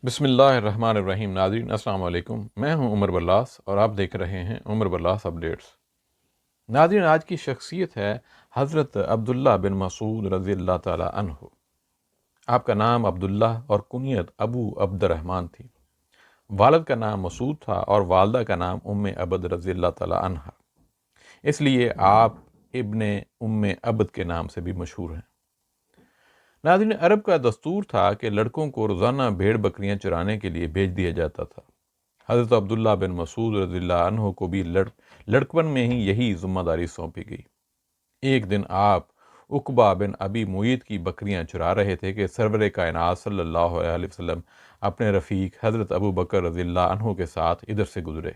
بسم اللہ الرحمن الرحیم۔ ناظرین السلام علیکم، میں ہوں عمر بلاس اور آپ دیکھ رہے ہیں عمر بلاس اپڈیٹس۔ ناظرین، آج کی شخصیت ہے حضرت عبداللہ بن مسعود رضی اللہ تعالی عنہ۔ آپ کا نام عبداللہ اور کنیت ابو عبد الرحمن تھی۔ والد کا نام مسعود تھا اور والدہ کا نام عبد رضی اللہ تعالی عنہ، اس لیے آپ ابن عبد کے نام سے بھی مشہور ہیں۔ ناظرین، عرب کا دستور تھا کہ لڑکوں کو روزانہ بھیڑ بکریاں چرانے کے لیے بھیج دیا جاتا تھا۔ حضرت عبداللہ بن مسعود رضی اللہ عنہ کو بھی لڑکپن میں ہی یہی ذمہ داری سونپی گئی۔ ایک دن آپ عقبہ بن ابی معیط کی بکریاں چرا رہے تھے کہ سرور کائنات صلی اللہ علیہ وسلم اپنے رفیق حضرت ابو بکر رضی اللہ عنہ کے ساتھ ادھر سے گزرے۔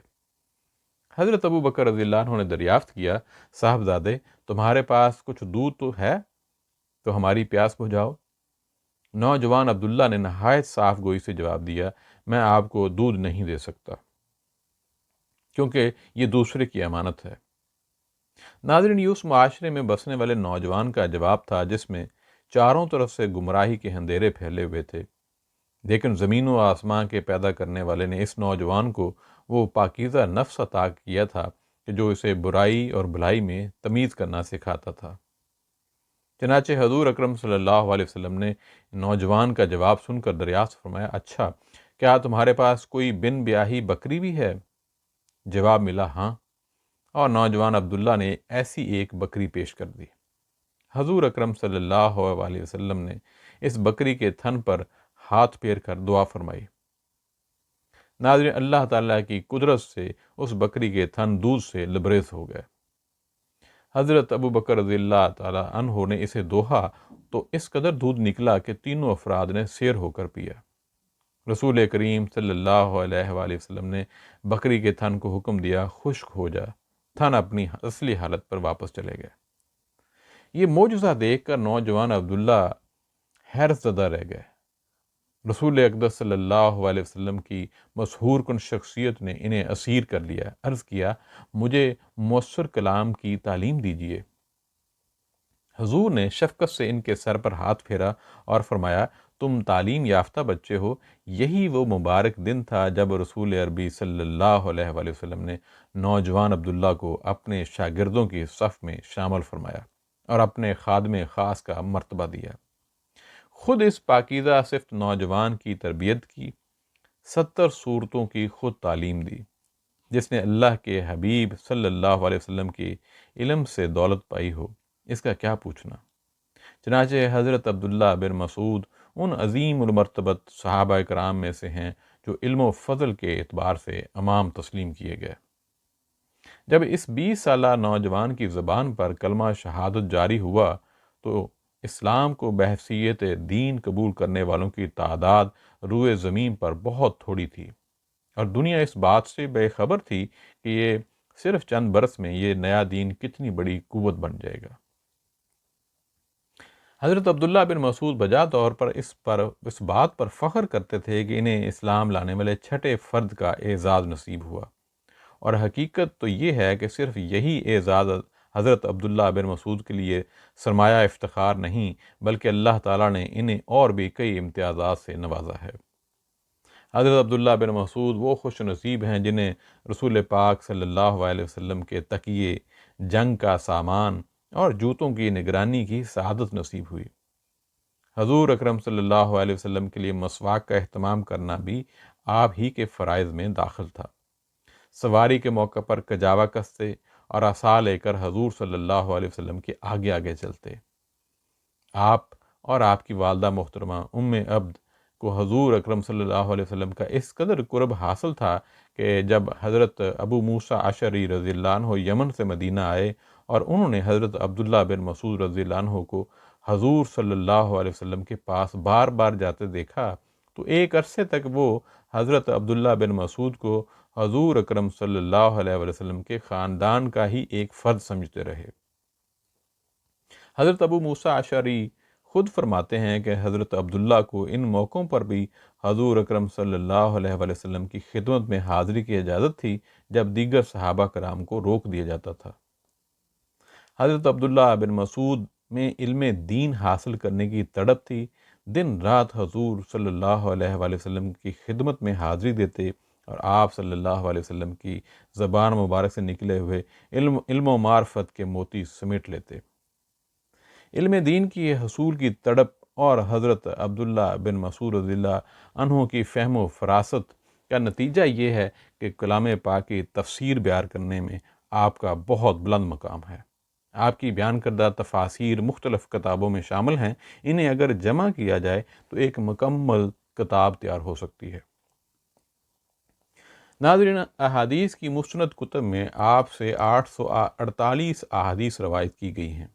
حضرت ابو بکر رضی اللہ عنہ نے دریافت کیا، صاحبزادے، تمہارے پاس کچھ دودھ تو ہے تو ہماری پیاس بجھاؤ۔ نوجوان عبداللہ نے نہایت صاف گوئی سے جواب دیا، میں آپ کو دودھ نہیں دے سکتا کیونکہ یہ دوسرے کی امانت ہے۔ ناظرین، یہ اس معاشرے میں بسنے والے نوجوان کا جواب تھا جس میں چاروں طرف سے گمراہی کے اندھیرے پھیلے ہوئے تھے، لیکن زمین و آسمان کے پیدا کرنے والے نے اس نوجوان کو وہ پاکیزہ نفس عطا کیا تھا کہ جو اسے برائی اور بھلائی میں تمیز کرنا سکھاتا تھا۔ چنانچہ حضور اکرم صلی اللہ علیہ وسلم نے نوجوان کا جواب سن کر دریافت فرمایا، اچھا، کیا تمہارے پاس کوئی بن بیاہی بکری بھی ہے؟ جواب ملا، ہاں، اور نوجوان عبداللہ نے ایسی ایک بکری پیش کر دی۔ حضور اکرم صلی اللہ علیہ وسلم نے اس بکری کے تھن پر ہاتھ پھیر کر دعا فرمائی۔ ناظرین، اللہ تعالیٰ کی قدرت سے اس بکری کے تھن دودھ سے لبریز ہو گئے۔ حضرت ابو بکر رضی اللہ تعالی عنہ نے اسے دوہا تو اس قدر دودھ نکلا کہ تینوں افراد نے سیر ہو کر پیا۔ رسول کریم صلی اللہ علیہ وآلہ وسلم نے بکری کے تھن کو حکم دیا، خشک ہو جا۔ تھن اپنی اصلی حالت پر واپس چلے گئے۔ یہ معجزہ دیکھ کر نوجوان عبداللہ حیرت زدہ رہ گئے۔ رسول اقدس صلی اللہ علیہ وسلم کی مسحور کن شخصیت نے انہیں اسیر کر لیا۔ عرض کیا، مجھے مؤثر کلام کی تعلیم دیجیے۔ حضور نے شفقت سے ان کے سر پر ہاتھ پھیرا اور فرمایا، تم تعلیم یافتہ بچے ہو۔ یہی وہ مبارک دن تھا جب رسول عربی صلی اللہ علیہ وآلہ وسلم نے نوجوان عبداللہ کو اپنے شاگردوں کی صف میں شامل فرمایا اور اپنے خادم خاص کا مرتبہ دیا۔ خود اس پاکیزہ صفت نوجوان کی تربیت کی، 70 صورتوں کی خود تعلیم دی۔ جس نے اللہ کے حبیب صلی اللہ علیہ وسلم کی علم سے دولت پائی ہو، اس کا کیا پوچھنا۔ چنانچہ حضرت عبداللہ بن مسعود ان عظیم المرتبت صحابہ کرام میں سے ہیں جو علم و فضل کے اعتبار سے امام تسلیم کیے گئے۔ جب اس 20 سالہ نوجوان کی زبان پر کلمہ شہادت جاری ہوا تو اسلام کو بحیثیت دین قبول کرنے والوں کی تعداد روئے زمین پر بہت تھوڑی تھی، اور دنیا اس بات سے بے خبر تھی کہ یہ صرف چند برس میں یہ نیا دین کتنی بڑی قوت بن جائے گا۔ حضرت عبداللہ بن مسعود بجا طور پر اس بات پر فخر کرتے تھے کہ انہیں اسلام لانے والے چھٹے فرد کا اعزاز نصیب ہوا، اور حقیقت تو یہ ہے کہ صرف یہی اعزاز حضرت عبداللہ بن مسعود کے لیے سرمایہ افتخار نہیں، بلکہ اللہ تعالیٰ نے انہیں اور بھی کئی امتیازات سے نوازا ہے۔ حضرت عبداللہ بن مسعود وہ خوش نصیب ہیں جنہیں رسول پاک صلی اللہ علیہ وسلم کے تکیے، جنگ کا سامان اور جوتوں کی نگرانی کی سعادت نصیب ہوئی۔ حضور اکرم صلی اللہ علیہ وسلم کے لیے مسواک کا اہتمام کرنا بھی آپ ہی کے فرائض میں داخل تھا۔ سواری کے موقع پر کجاوا کستے اور عصا لے کر حضور صلی اللہ علیہ وسلم کے آگے آگے چلتے۔ آپ اور آپ کی والدہ محترمہ عبد کو حضور اکرم صلی اللہ علیہ وسلم کا اس قدر قرب حاصل تھا کہ جب حضرت ابو موسیٰ اشعری رضی اللہ عنہ یمن سے مدینہ آئے اور انہوں نے حضرت عبداللہ بن مسعود رضی اللہ عنہ کو حضور صلی اللہ علیہ وسلم کے پاس بار بار جاتے دیکھا تو ایک عرصے تک وہ حضرت عبداللہ بن مسعود کو حضور اکرم صلی اللہ علیہ وسلم کے خاندان کا ہی ایک فرد سمجھتے رہے۔ حضرت ابو موسیٰ اشعری خود فرماتے ہیں کہ حضرت عبداللہ کو ان موقعوں پر بھی حضور اکرم صلی اللہ علیہ وسلم کی خدمت میں حاضری کی اجازت تھی جب دیگر صحابہ کرام کو روک دیا جاتا تھا۔ حضرت عبداللہ بن مسعود میں علم دین حاصل کرنے کی تڑپ تھی، دن رات حضور صلی اللہ علیہ وآلہ وسلم کی خدمت میں حاضری دیتے اور آپ صلی اللہ علیہ وسلم کی زبان مبارک سے نکلے ہوئے علم و معرفت کے موتی سمیٹ لیتے۔ علم دین کی حصول کی تڑپ اور حضرت عبداللہ بن مسعود رضی اللہ عنہ کی فہم و فراست کا نتیجہ یہ ہے کہ کلام پاک کی تفسیر بیان کرنے میں آپ کا بہت بلند مقام ہے۔ آپ کی بیان کردہ تفاسیر مختلف کتابوں میں شامل ہیں، انہیں اگر جمع کیا جائے تو ایک مکمل کتاب تیار ہو سکتی ہے۔ ناظرین، احادیث کی مستند کتب میں آپ سے 848 احادیث روایت کی گئی ہیں۔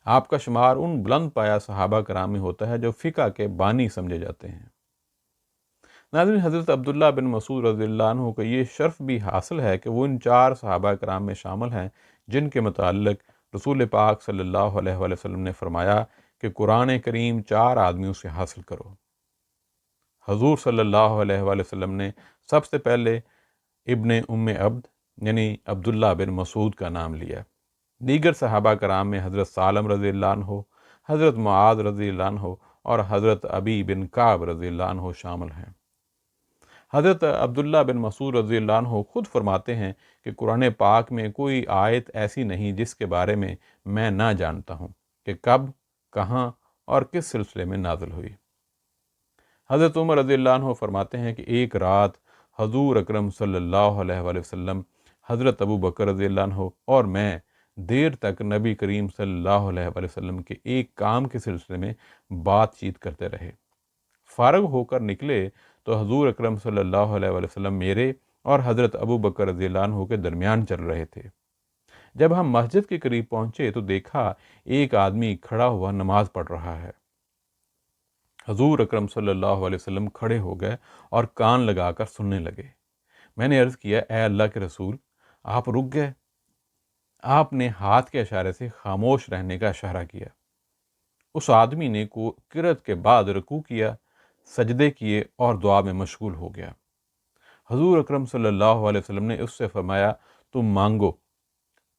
آپ کا شمار ان بلند پایہ صحابہ کرام میں ہوتا ہے جو فقہ کے بانی سمجھے جاتے ہیں۔ ناظرین، حضرت عبداللہ بن مسعود رضی اللہ عنہ کو یہ شرف بھی حاصل ہے کہ وہ ان 4 صحابہ کرام میں شامل ہیں جن کے متعلق رسول پاک صلی اللہ علیہ وآلہ وسلم نے فرمایا کہ قرآن کریم 4 آدمیوں سے حاصل کرو۔ حضور صلی اللہ علیہ وآلہ وسلم نے سب سے پہلے ابن ام عبد یعنی عبداللہ بن مسعود کا نام لیا۔ دیگر صحابہ کرام میں حضرت سالم رضی اللہ عنہ، حضرت معاذ رضی اللہ عنہ اور حضرت ابی بن کعب رضی اللہ عنہ شامل ہیں۔ حضرت عبداللہ بن مسعود رضی اللہ عنہ خود فرماتے ہیں کہ قرآن پاک میں کوئی آیت ایسی نہیں جس کے بارے میں نہ جانتا ہوں کہ کب، کہاں اور کس سلسلے میں نازل ہوئی۔ حضرت عمر رضی اللہ عنہ فرماتے ہیں کہ ایک رات حضور اکرم صلی اللہ علیہ وآلہ وسلم، حضرت ابو بکر رضی اللہ عنہ اور میں دیر تک نبی کریم صلی اللہ علیہ وآلہ وسلم کے ایک کام کے سلسلے میں بات چیت کرتے رہے۔ فارغ ہو کر نکلے تو حضور اکرم صلی اللہ علیہ وآلہ وسلم میرے اور حضرت ابو بکر رضی اللہ عنہ کے درمیان چل رہے تھے۔ جب ہم مسجد کے قریب پہنچے تو دیکھا ایک آدمی کھڑا ہوا نماز پڑھ رہا ہے۔ حضور اکرم صلی اللہ علیہ وسلم کھڑے ہو گئے اور کان لگا کر سننے لگے۔ میں نے عرض کیا، اے اللہ کے رسول، آپ رک گئے؟ آپ نے ہاتھ کے اشارے سے خاموش رہنے کا اشارہ کیا۔ اس آدمی نے قرأت کے بعد رکوع کیا، سجدے کیے اور دعا میں مشغول ہو گیا۔ حضور اکرم صلی اللہ علیہ وسلم نے اس سے فرمایا، تم مانگو،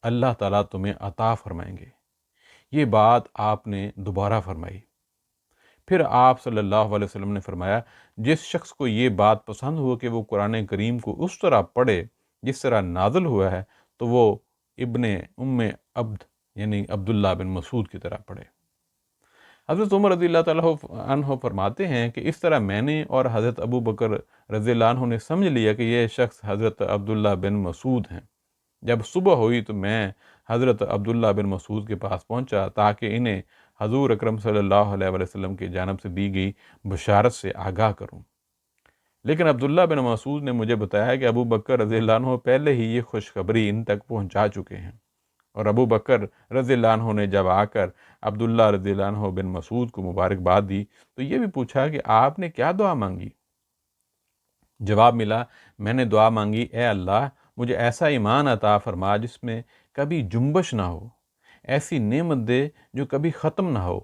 اللہ تعالیٰ تمہیں عطا فرمائیں گے۔ یہ بات آپ نے دوبارہ فرمائی۔ پھر آپ صلی اللہ علیہ وسلم نے فرمایا، جس شخص کو یہ بات پسند ہو کہ وہ قرآن کریم کو اس طرح پڑھے جس طرح نازل ہوا ہے تو وہ ابن ام عبد یعنی عبداللہ بن مسعود کی طرح پڑھے۔ حضرت عمر رضی اللہ تعالیٰ عنہ فرماتے ہیں کہ اس طرح میں نے اور حضرت ابو بکر رضی اللہ عنہ نے سمجھ لیا کہ یہ شخص حضرت عبداللہ بن مسعود ہیں۔ جب صبح ہوئی تو میں حضرت عبداللہ بن مسعود کے پاس پہنچا تاکہ انہیں حضور اکرم صلی اللہ علیہ وسلم کی جانب سے دی گئی بشارت سے آگاہ کروں، لیکن عبداللہ بن مسعود نے مجھے بتایا کہ ابو بکر رضی اللہ عنہ پہلے ہی یہ خوشخبری ان تک پہنچا چکے ہیں، اور ابو بکر رضی اللہ عنہ نے جب آ کر عبداللہ رضی اللہ عنہ بن مسعود کو مبارکباد دی تو یہ بھی پوچھا کہ آپ نے کیا دعا مانگی؟ جواب ملا، میں نے دعا مانگی، اے اللہ مجھے ایسا ایمان عطا فرما جس میں کبھی جنبش نہ ہو، ایسی نعمت دے جو کبھی ختم نہ ہو،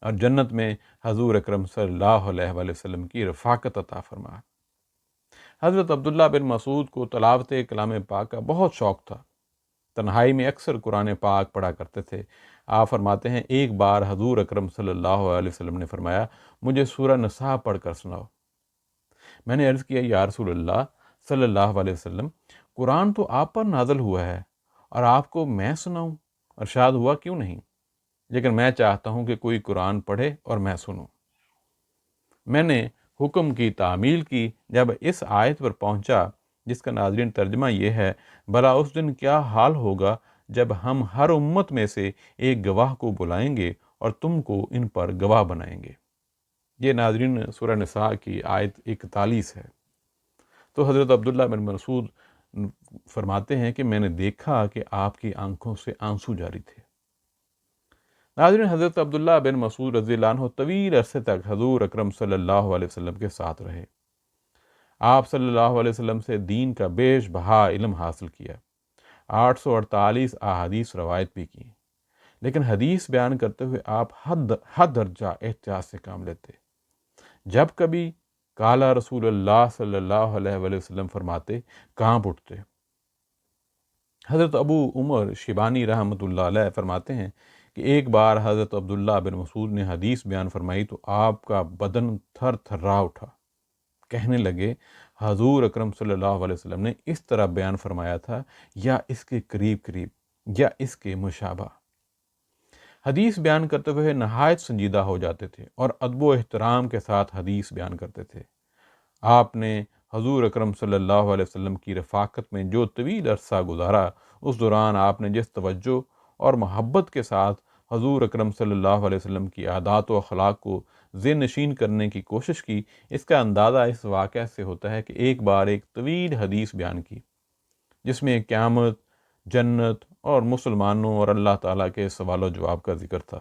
اور جنت میں حضور اکرم صلی اللہ علیہ وآلہ وسلم کی رفاقت عطا فرما۔ حضرت عبداللہ بن مسعود کو تلاوت کلام پاک کا بہت شوق تھا۔ تنہائی میں اکثر قرآن پاک پڑھا کرتے تھے۔ آپ فرماتے ہیں، ایک بار حضور اکرم صلی اللہ علیہ وسلم نے فرمایا، مجھے سورہ نساء پڑھ کر سناؤ۔ میں نے عرض کیا، یا رسول اللہ صلی اللہ علیہ وسلم، قرآن تو آپ پر نازل ہوا ہے اور آپ کو میں سناؤں؟ ارشاد ہوا، کیوں نہیں، لیکن میں چاہتا ہوں کہ کوئی قرآن پڑھے اور میں سنوں۔ میں نے حکم کی تعمیل کی۔ جب اس آیت پر پہنچا جس کا ناظرین ترجمہ یہ ہے، بھلا اس دن کیا حال ہوگا جب ہم ہر امت میں سے ایک گواہ کو بلائیں گے اور تم کو ان پر گواہ بنائیں گے۔ یہ ناظرین سورہ نساء کی آیت 41 ہے۔ تو حضرت عبداللہ بن مسعود فرماتے ہیں کہ میں نے دیکھا کہ آپ کی آنکھوں سے آنسو جاری تھے۔ ناظرین، حضرت عبداللہ بن مسعود رضی اللہ عنہ طویل عرصے تک حضور اکرم صلی اللہ علیہ وسلم کے ساتھ رہے۔ آپ صلی اللہ علیہ وسلم سے دین کا بیش بہا علم حاصل کیا، 848 احادیث روایت بھی کی، لیکن حدیث بیان کرتے ہوئے آپ حد درجہ احتیاط سے کام لیتے۔ جب کبھی قالا رسول اللہ صلی اللہ علیہ وآلہ وسلم فرماتے، کانپ اٹھتے۔ حضرت ابو عمر شیبانی رحمۃ اللہ علیہ فرماتے ہیں کہ کہ ایک بار حضرت عبداللہ بن مسعود نے حدیث بیان فرمائی تو آپ کا بدن تھر تھرا اٹھا۔ کہنے لگے حضور اکرم صلی اللہ علیہ وسلم نے اس طرح بیان فرمایا تھا یا اس کے قریب قریب یا اس کے مشابہ۔ حدیث بیان کرتے ہوئے نہایت سنجیدہ ہو جاتے تھے اور ادب و احترام کے ساتھ حدیث بیان کرتے تھے۔ آپ نے حضور اکرم صلی اللہ علیہ وسلم کی رفاقت میں جو طویل عرصہ گزارا، اس دوران آپ نے جس توجہ اور محبت کے ساتھ حضور اکرم صلی اللہ علیہ وسلم کی عادات و اخلاق کو ذہن نشین کرنے کی کوشش کی، اس کا اندازہ اس واقعہ سے ہوتا ہے کہ ایک بار ایک طویل حدیث بیان کی جس میں قیامت، جنت اور مسلمانوں اور اللہ تعالیٰ کے سوال و جواب کا ذکر تھا۔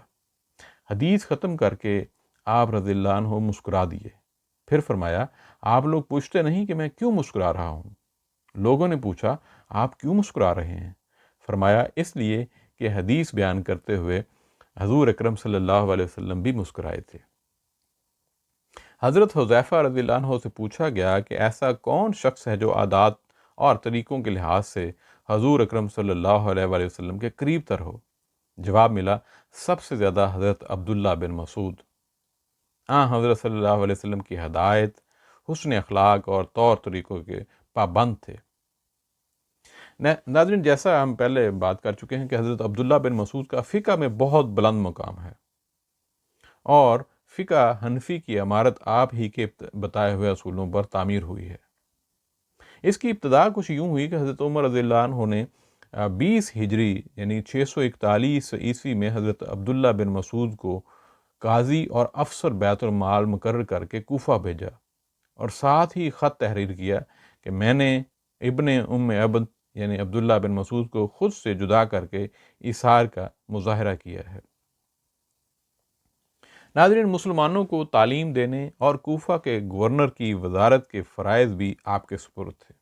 حدیث ختم کر کے آپ رضی اللہ عنہ مسکرا دیے، پھر فرمایا آپ لوگ پوچھتے نہیں کہ میں کیوں مسکرا رہا ہوں؟ لوگوں نے پوچھا آپ کیوں مسکرا رہے ہیں؟ فرمایا اس لیے کہ حدیث بیان کرتے ہوئے حضور اکرم صلی اللہ علیہ وسلم بھی مسکرائے تھے۔ حضرت حذیفہ رضی اللہ عنہ سے پوچھا گیا کہ ایسا کون شخص ہے جو عادات اور طریقوں کے لحاظ سے حضور اکرم صلی اللہ علیہ وآلہ وسلم کے قریب تر ہو؟ جواب ملا سب سے زیادہ حضرت عبداللہ بن مسعود۔ حضرت صلی اللہ علیہ وسلم کی ہدایت، حسن اخلاق اور طور طریقوں کے پابند تھے۔ ناظرین، جیسا ہم پہلے بات کر چکے ہیں کہ حضرت عبداللہ بن مسعود کا فقہ میں بہت بلند مقام ہے اور فقہ حنفی کی عمارت آپ ہی کے بتائے ہوئے اصولوں پر تعمیر ہوئی ہے۔ اس کی ابتدا کچھ یوں ہوئی کہ حضرت عمر رضی اللہ عنہ نے 20 ہجری یعنی 641 عیسوی میں حضرت عبداللہ بن مسعود کو قاضی اور افسر بیت المال مقرر کر کے کوفہ بھیجا اور ساتھ ہی خط تحریر کیا کہ میں نے ابن ام عبد یعنی عبداللہ بن مسعود کو خود سے جدا کر کے ایثار کا مظاہرہ کیا ہے۔ ناظرین، مسلمانوں کو تعلیم دینے اور کوفہ کے گورنر کی وزارت کے فرائض بھی آپ کے سپرد تھے۔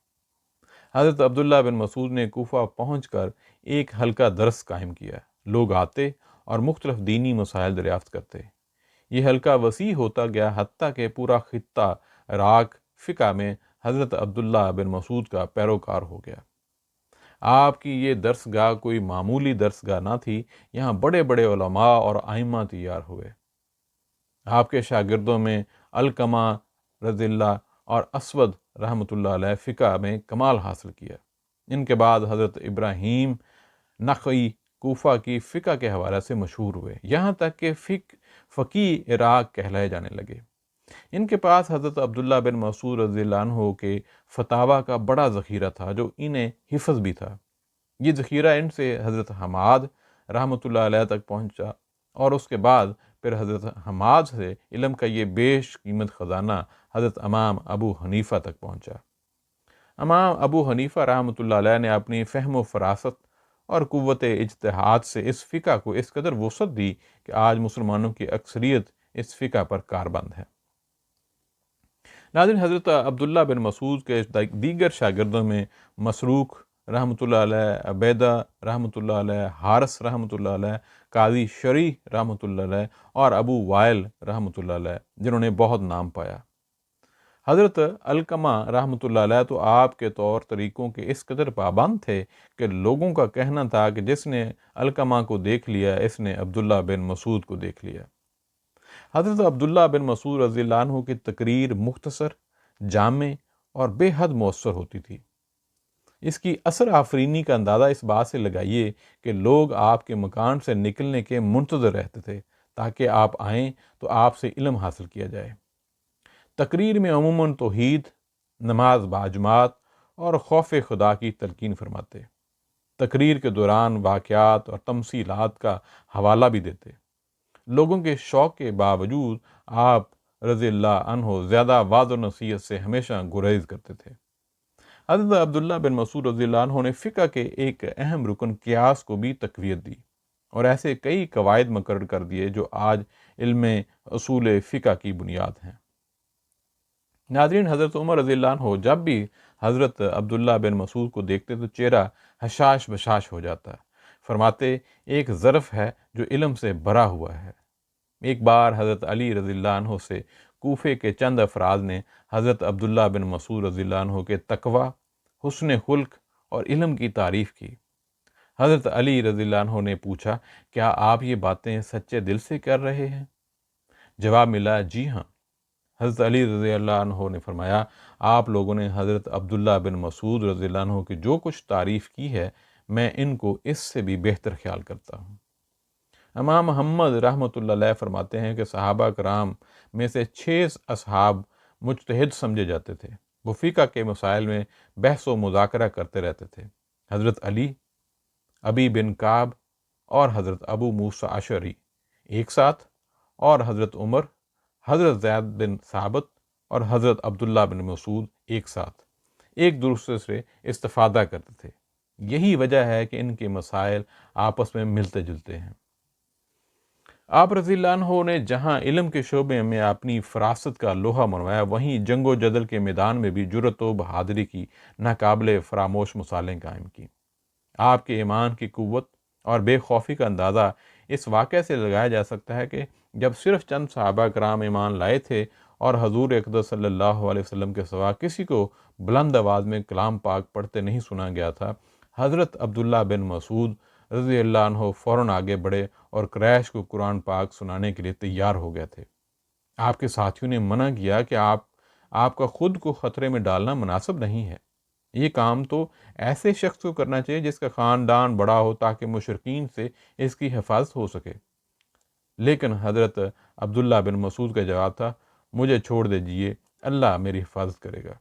حضرت عبداللہ بن مسعود نے کوفہ پہنچ کر ایک حلقہ درس قائم کیا۔ لوگ آتے اور مختلف دینی مسائل دریافت کرتے۔ یہ حلقہ وسیع ہوتا گیا حتیٰ کہ پورا خطہ عراق فقہ میں حضرت عبداللہ بن مسعود کا پیروکار ہو گیا۔ آپ کی یہ درس گاہ کوئی معمولی درس گاہ نہ تھی، یہاں بڑے بڑے علماء اور ائمہ تیار ہوئے۔ آپ کے شاگردوں میں علقمہ رضی اللہ اور اسود رحمۃ اللہ علیہ فقہ میں کمال حاصل کیا۔ ان کے بعد حضرت ابراہیم نخعی کوفہ کی فقہ کے حوالے سے مشہور ہوئے، یہاں تک کہ فقیہ عراق کہلائے جانے لگے۔ ان کے پاس حضرت عبداللہ بن مسعود رضی اللہ عنہ کے فتاویٰ کا بڑا ذخیرہ تھا جو انہیں حفظ بھی تھا۔ یہ ذخیرہ ان سے حضرت حماد رحمۃ اللہ علیہ تک پہنچا اور اس کے بعد پھر حضرت حماد سے علم کا یہ بیش قیمت خزانہ حضرت امام ابو حنیفہ تک پہنچا۔ امام ابو حنیفہ رحمۃ اللہ علیہ نے اپنی فہم و فراست اور قوت اجتہاد سے اس فقہ کو اس قدر وسعت دی کہ آج مسلمانوں کی اکثریت اس فقہ پر کاربند ہے۔ ناظرین، حضرت عبداللہ بن مسعود کے دیگر شاگردوں میں مسروق رحمۃ اللہ علیہ، عبیدہ رحمۃ اللہ علیہ، حارث رحمۃ اللہ علیہ، قاضی شریح رحمۃ اللہ علیہ اور ابو وائل رحمۃ اللہ علیہ جنہوں نے بہت نام پایا۔ حضرت علقمہ رحمۃ اللہ علیہ تو آپ کے طور طریقوں کے اس قدر پابند تھے کہ لوگوں کا کہنا تھا کہ جس نے علقمہ کو دیکھ لیا اس نے عبداللہ بن مسعود کو دیکھ لیا۔ حضرت عبداللہ بن مسعود رضی اللہ عنہ کی تقریر مختصر، جامع اور بے حد مؤثر ہوتی تھی۔ اس کی اثر آفرینی کا اندازہ اس بات سے لگائیے کہ لوگ آپ کے مکان سے نکلنے کے منتظر رہتے تھے تاکہ آپ آئیں تو آپ سے علم حاصل کیا جائے۔ تقریر میں عموماً توحید، نماز باجماعت اور خوف خدا کی تلقین فرماتے۔ تقریر کے دوران واقعات اور تمثیلات کا حوالہ بھی دیتے۔ لوگوں کے شوق کے باوجود آپ رضی اللہ عنہ زیادہ وعظ و نصیحت سے ہمیشہ گریز کرتے تھے۔ حضرت عبداللہ بن مسعود رضی اللہ عنہ نے فقہ کے ایک اہم رکن قیاس کو بھی تقویت دی اور ایسے کئی قواعد مقرر کر دیے جو آج علم اصول فقہ کی بنیاد ہیں۔ ناظرین، حضرت عمر رضی اللہ عنہ جب بھی حضرت عبداللہ بن مسعود کو دیکھتے تو چہرہ حشاش بشاش ہو جاتا۔ فرماتے ایک ظرف ہے جو علم سے بھرا ہوا ہے۔ ایک بار حضرت علی رضی اللہ عنہ سے کوفے کے چند افراد نے حضرت عبداللہ بن مسعود رضی اللہ عنہ کے تقوی، حسن خلق اور علم کی تعریف کی۔ حضرت علی رضی اللہ عنہ نے پوچھا، کیا آپ یہ باتیں سچے دل سے کر رہے ہیں؟ جواب ملا، جی ہاں۔ حضرت علی رضی اللہ عنہ نے فرمایا، آپ لوگوں نے حضرت عبداللہ بن مسعود رضی اللہ عنہ کی جو کچھ تعریف کی ہے، میں ان کو اس سے بھی بہتر خیال کرتا ہوں۔ امام محمد رحمۃ اللہ علیہ فرماتے ہیں کہ صحابہ کرام میں سے 6 اصحاب مجتہد سمجھے جاتے تھے۔ وہ فقہ کے مسائل میں بحث و مذاکرہ کرتے رہتے تھے۔ حضرت علی، ابی بن کعب اور حضرت ابو موسیٰ اشعری ایک ساتھ، اور حضرت عمر، حضرت زید بن ثابت اور حضرت عبداللہ بن مسعود ایک ساتھ ایک دوسرے سے استفادہ کرتے تھے۔ یہی وجہ ہے کہ ان کے مسائل آپس میں ملتے جلتے ہیں۔ آپ رضی اللہ عنہ نے جہاں علم کے شعبے میں اپنی فراست کا لوہا منوایا، وہیں جنگ و جدل کے میدان میں بھی جرأت و بہادری کی ناقابل فراموش مثالیں قائم کی۔ آپ کے ایمان کی قوت اور بے خوفی کا اندازہ اس واقعے سے لگایا جا سکتا ہے کہ جب صرف چند صحابہ کرام ایمان لائے تھے اور حضور اقدس صلی اللہ علیہ وسلم کے سوا کسی کو بلند آواز میں کلام پاک پڑھتے نہیں سنا گیا تھا، حضرت عبداللہ بن مسعود رضی اللہ عنہ فوراً آگے بڑھے اور قریش کو قرآن پاک سنانے کے لیے تیار ہو گئے تھے۔ آپ کے ساتھیوں نے منع کیا کہ آپ کا خود کو خطرے میں ڈالنا مناسب نہیں ہے۔ یہ کام تو ایسے شخص کو کرنا چاہیے جس کا خاندان بڑا ہو تاکہ مشرکین سے اس کی حفاظت ہو سکے۔ لیکن حضرت عبداللہ بن مسعود کا جواب تھا، مجھے چھوڑ دیجئے، اللہ میری حفاظت کرے گا۔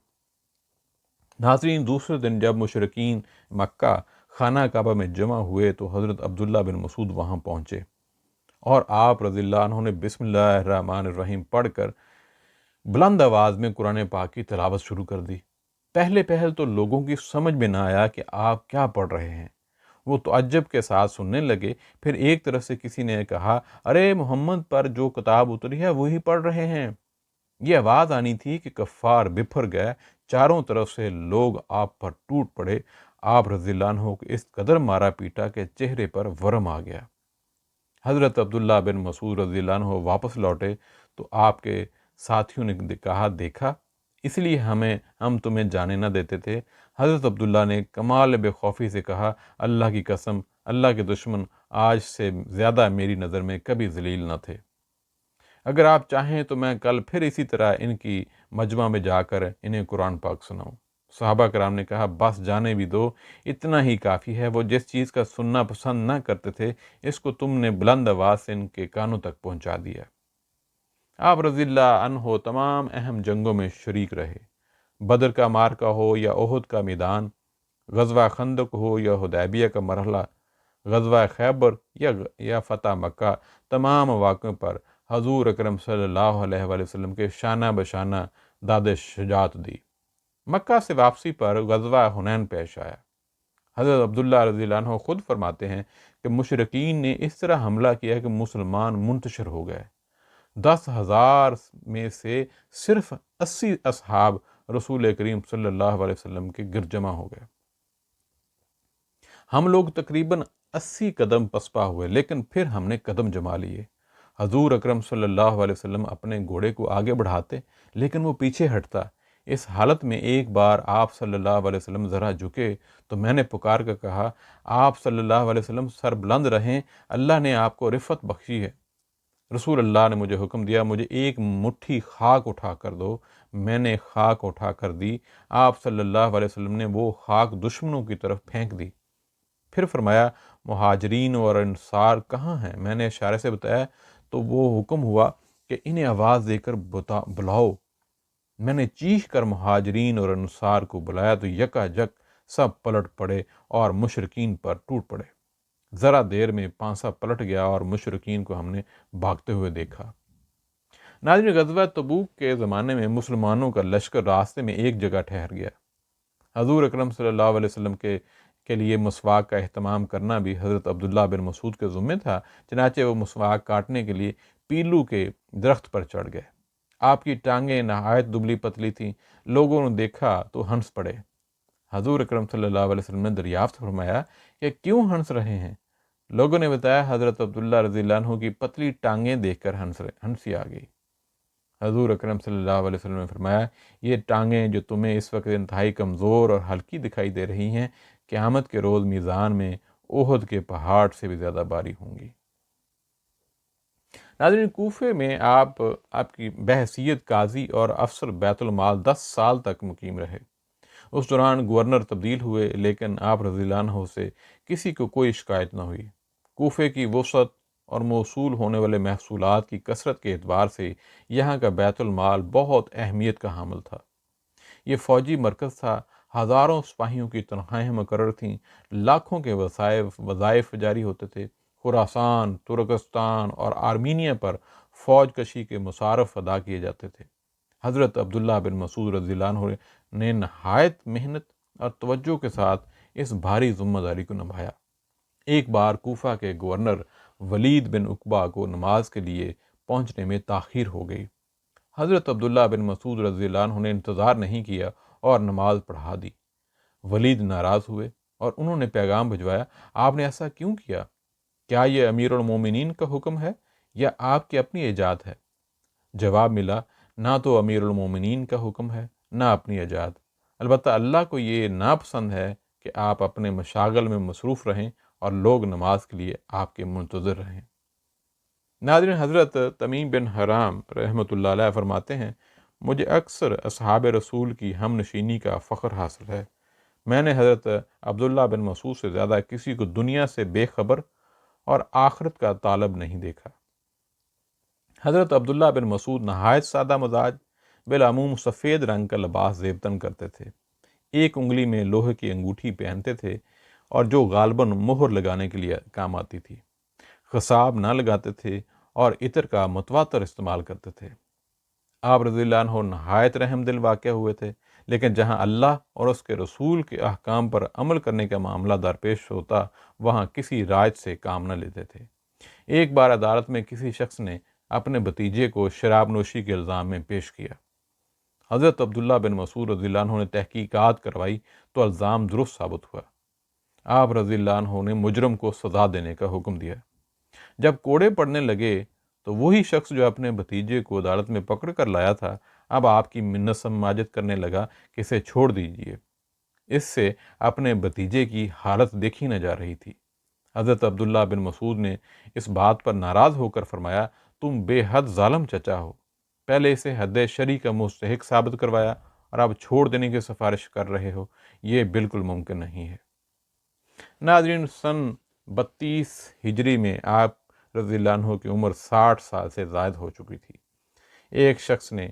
ناظرین، دوسرے دن جب مشرکین مکہ خانہ کعبہ میں جمع ہوئے تو حضرت عبداللہ بن مسعود وہاں پہنچے اور آپ رضی اللہ عنہ نے بسم اللہ الرحمن الرحیم پڑھ کر بلند آواز میں قرآن پاک کی تلاوت شروع کر دی۔ پہل تو لوگوں کی سمجھ میں نہ آیا کہ آپ کیا پڑھ رہے ہیں۔ وہ تعجب کے ساتھ سننے لگے۔ پھر ایک طرف سے کسی نے کہا، ارے محمد پر جو کتاب اتری ہے وہی پڑھ رہے ہیں۔ یہ آواز آنی تھی کہ کفار بپھر گئے، چاروں طرف سے لوگ آپ پر ٹوٹ پڑے۔ آپ رضی اللہ عنہ کو اس قدر مارا پیٹا کہ چہرے پر ورم آ گیا۔ حضرت عبداللہ بن مسعود رضی اللہ عنہ واپس لوٹے تو آپ کے ساتھیوں نے کہا، دیکھا، اس لیے ہم تمہیں جانے نہ دیتے تھے۔ حضرت عبداللہ نے کمال بے خوفی سے کہا، اللہ کی قسم، اللہ کے دشمن آج سے زیادہ میری نظر میں کبھی ذلیل نہ تھے۔ اگر آپ چاہیں تو میں کل پھر اسی طرح ان کی مجمع میں جا کر انہیں قرآن پاک سناؤں۔ صحابہ کرام نے کہا، بس جانے بھی دو، اتنا ہی کافی ہے۔ وہ جس چیز کا سننا پسند نہ کرتے تھے، اس کو تم نے بلند آواز سے ان کے کانوں تک پہنچا دیا۔ آپ رضی اللہ عنہ تمام اہم جنگوں میں شریک رہے۔ بدر کا معرکہ ہو یا احد کا میدان، غزوہ خندق ہو یا حدیبیہ کا مرحلہ، غزوہ خیبر یا فتح مکہ، تمام مواقع پر حضور اکرم صلی اللہ علیہ وآلہ وسلم کے شانہ بشانہ داد شجاعت دی۔ مکہ سے واپسی پر غزوہ حنین پیش آیا۔ حضرت عبداللہ رضی اللہ عنہ خود فرماتے ہیں کہ مشرکین نے اس طرح حملہ کیا کہ مسلمان منتشر ہو گئے۔ 10,000 میں سے صرف 80 اصحاب رسول کریم صلی اللہ علیہ وسلم کے گرد جمع ہو گئے۔ ہم لوگ تقریباً 80 قدم پسپا ہوئے، لیکن پھر ہم نے قدم جما لیے۔ حضور اکرم صلی اللہ علیہ وسلم اپنے گھوڑے کو آگے بڑھاتے لیکن وہ پیچھے ہٹتا۔ اس حالت میں ایک بار آپ صلی اللہ علیہ وسلم ذرا جھکے تو میں نے پکار کر کہا، آپ صلی اللہ علیہ وسلم سر بلند رہیں، اللہ نے آپ کو رفعت بخشی ہے۔ رسول اللہ نے مجھے حکم دیا، مجھے ایک مٹھی خاک اٹھا کر دو۔ میں نے خاک اٹھا کر دی۔ آپ صلی اللہ علیہ وسلم نے وہ خاک دشمنوں کی طرف پھینک دی۔ پھر فرمایا، مہاجرین اور انصار کہاں ہیں؟ میں نے اشارے سے بتایا تو وہ حکم ہوا کہ انہیں آواز دے کر بلاؤ۔ میں نے چیخ کر مہاجرین اور انصار کو بلایا تو یکا جک سب پلٹ پڑے اور مشرکین پر ٹوٹ پڑے۔ ذرا دیر میں پانسا پلٹ گیا اور مشرکین کو ہم نے بھاگتے ہوئے دیکھا۔ ناظرین، غزوہ تبوک کے زمانے میں مسلمانوں کا لشکر راستے میں ایک جگہ ٹھہر گیا۔ حضور اکرم صلی اللہ علیہ وسلم کے لیے مسواک کا اہتمام کرنا بھی حضرت عبداللہ بن مسعود کے ذمہ تھا، چنانچہ وہ مسواک کاٹنے کے لیے پیلو کے درخت پر چڑھ گئے۔ آپ کی ٹانگیں نہایت دبلی پتلی تھیں، لوگوں نے دیکھا تو ہنس پڑے۔ حضور اکرم صلی اللہ علیہ وسلم نے دریافت فرمایا کہ کیوں ہنس رہے ہیں؟ لوگوں نے بتایا، حضرت عبداللہ رضی اللہ عنہ کی پتلی ٹانگیں دیکھ کر ہنسی آ گئی۔ حضور اکرم صلی اللہ علیہ وسلم نے فرمایا، یہ ٹانگیں جو تمہیں اس وقت انتہائی کمزور اور ہلکی دکھائی دے رہی ہیں، قیامت کے روز میزان میں احد کے پہاڑ سے بھی زیادہ باری ہوں گی۔ ناظرین، کوفے میں آپ کی بحیثیت قاضی اور افسر بیت المال 10 سال تک مقیم رہے۔ اس دوران گورنر تبدیل ہوئے، لیکن آپ رضی اللہ عنہ سے کسی کو کوئی شکایت نہ ہوئی۔ کوفے کی وسعت اور موصول ہونے والے محصولات کی کثرت کے اعتبار سے یہاں کا بیت المال بہت اہمیت کا حامل تھا۔ یہ فوجی مرکز تھا، ہزاروں سپاہیوں کی تنخواہیں مقرر تھیں، لاکھوں کے وظائف جاری ہوتے تھے۔ خراسان، ترکستان اور آرمینیا پر فوج کشی کے مصارف ادا کیے جاتے تھے۔ حضرت عبداللہ بن مسعود رضی اللہ عنہ نے نہایت محنت اور توجہ کے ساتھ اس بھاری ذمہ داری کو نبھایا۔ ایک بار کوفہ کے گورنر ولید بن عقبہ کو نماز کے لیے پہنچنے میں تاخیر ہو گئی۔ حضرت عبداللہ بن مسعود رضی اللہ عنہ نے انتظار نہیں کیا اور نماز پڑھا دی۔ ولید ناراض ہوئے اور انہوں نے پیغام بھجوایا، آپ نے ایسا کیوں کیا؟ کیا یہ امیر المومنین کا حکم ہے یا آپ کی اپنی ایجاد ہے؟ جواب ملا، نہ تو امیر المومنین کا حکم ہے نہ اپنی ایجاد، البتہ اللہ کو یہ ناپسند ہے کہ آپ اپنے مشاغل میں مصروف رہیں اور لوگ نماز کے لیے آپ کے منتظر رہیں۔ ناظرین، حضرت تمیم بن حرام رحمۃ اللہ علیہ فرماتے ہیں، مجھے اکثر اصحاب رسول کی ہم نشینی کا فخر حاصل ہے۔ میں نے حضرت عبداللہ بن مسعود سے زیادہ کسی کو دنیا سے بے خبر اور آخرت کا طالب نہیں دیکھا۔ حضرت عبداللہ بن مسعود نہایت سادہ مزاج، بالعموم سفید رنگ کا لباس زیبتن کرتے تھے، ایک انگلی میں لوہے کی انگوٹھی پہنتے تھے اور جو غالباً مہر لگانے کے لیے کام آتی تھی۔ خصاب نہ لگاتے تھے اور عطر کا متواتر استعمال کرتے تھے۔ آپ رضی اللہ عنہ نہایت رحم دل واقع ہوئے تھے، لیکن جہاں اللہ اور اس کے رسول کے احکام پر عمل کرنے کا معاملہ درپیش ہوتا، وہاں کسی رائج سے کام نہ لیتے تھے۔ ایک بار عدالت میں کسی شخص نے اپنے بھتیجے کو شراب نوشی کے الزام میں پیش کیا۔ حضرت عبداللہ بن مسعود رضی اللہ عنہ نے تحقیقات کروائی تو الزام درست ثابت ہوا۔ آپ رضی اللہ عنہ نے مجرم کو سزا دینے کا حکم دیا۔ جب کوڑے پڑنے لگے تو وہی شخص جو اپنے بھتیجے کو عدالت میں پکڑ کر لایا تھا، اب آپ کی منت سماجت کرنے لگا کہ اسے چھوڑ دیجیے، اس سے اپنے بھتیجے کی حالت دیکھی نہ جا رہی تھی۔ حضرت عبداللہ بن مسعود نے اس بات پر ناراض ہو کر فرمایا، تم بے حد ظالم چچا ہو، پہلے اسے حد شرعی کا مستحق ثابت کروایا اور اب چھوڑ دینے کی سفارش کر رہے ہو، یہ بالکل ممکن نہیں ہے۔ ناظرین، سن 32 ہجری میں آپ رضی اللہ عنہ کی عمر 60 سال سے زائد ہو چکی تھی۔ ایک شخص نے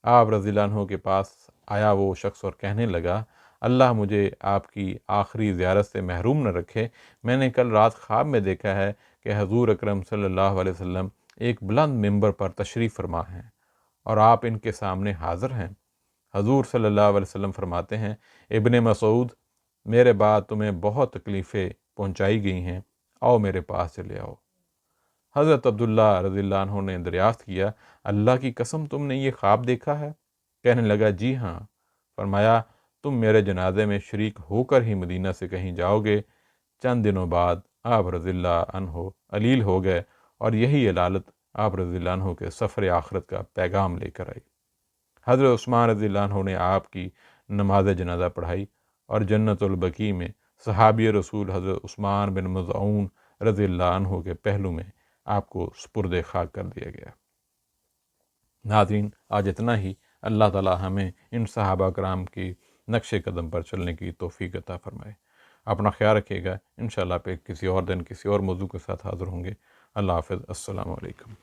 آپ رضی اللہ عنہ کے پاس آیا، وہ شخص اور کہنے لگا، اللہ مجھے آپ کی آخری زیارت سے محروم نہ رکھے، میں نے کل رات خواب میں دیکھا ہے کہ حضور اکرم صلی اللہ علیہ وسلم ایک بلند ممبر پر تشریف فرما ہیں اور آپ ان کے سامنے حاضر ہیں۔ حضور صلی اللہ علیہ وسلم فرماتے ہیں، ابن مسعود، میرے بعد تمہیں بہت تکلیفیں پہنچائی گئی ہیں، آؤ میرے پاس چلے آؤ۔ حضرت عبداللہ رضی اللہ عنہ نے دریافت کیا، اللہ کی قسم تم نے یہ خواب دیکھا ہے؟ کہنے لگا، جی ہاں۔ فرمایا، تم میرے جنازے میں شریک ہو کر ہی مدینہ سے کہیں جاؤ گے۔ چند دنوں بعد آپ رضی اللہ عنہ علیل ہو گئے اور یہی علالت آپ رضی اللہ عنہ کے سفر آخرت کا پیغام لے کر آئی۔ حضرت عثمان رضی اللہ عنہ نے آپ کی نماز جنازہ پڑھائی اور جنت البقیع میں صحابی رسول حضرت عثمان بن مظعون رضی اللہ عنہ کے پہلو میں آپ کو سپرد خاک کر دیا گیا۔ ناظرین، آج اتنا ہی۔ اللہ تعالی ہمیں ان صحابہ کرام کی نقش قدم پر چلنے کی توفیق عطا فرمائے۔ اپنا خیال رکھیے گا، انشاءاللہ پہ کسی اور دن کسی اور موضوع کے ساتھ حاضر ہوں گے۔ اللہ حافظ، السلام علیکم۔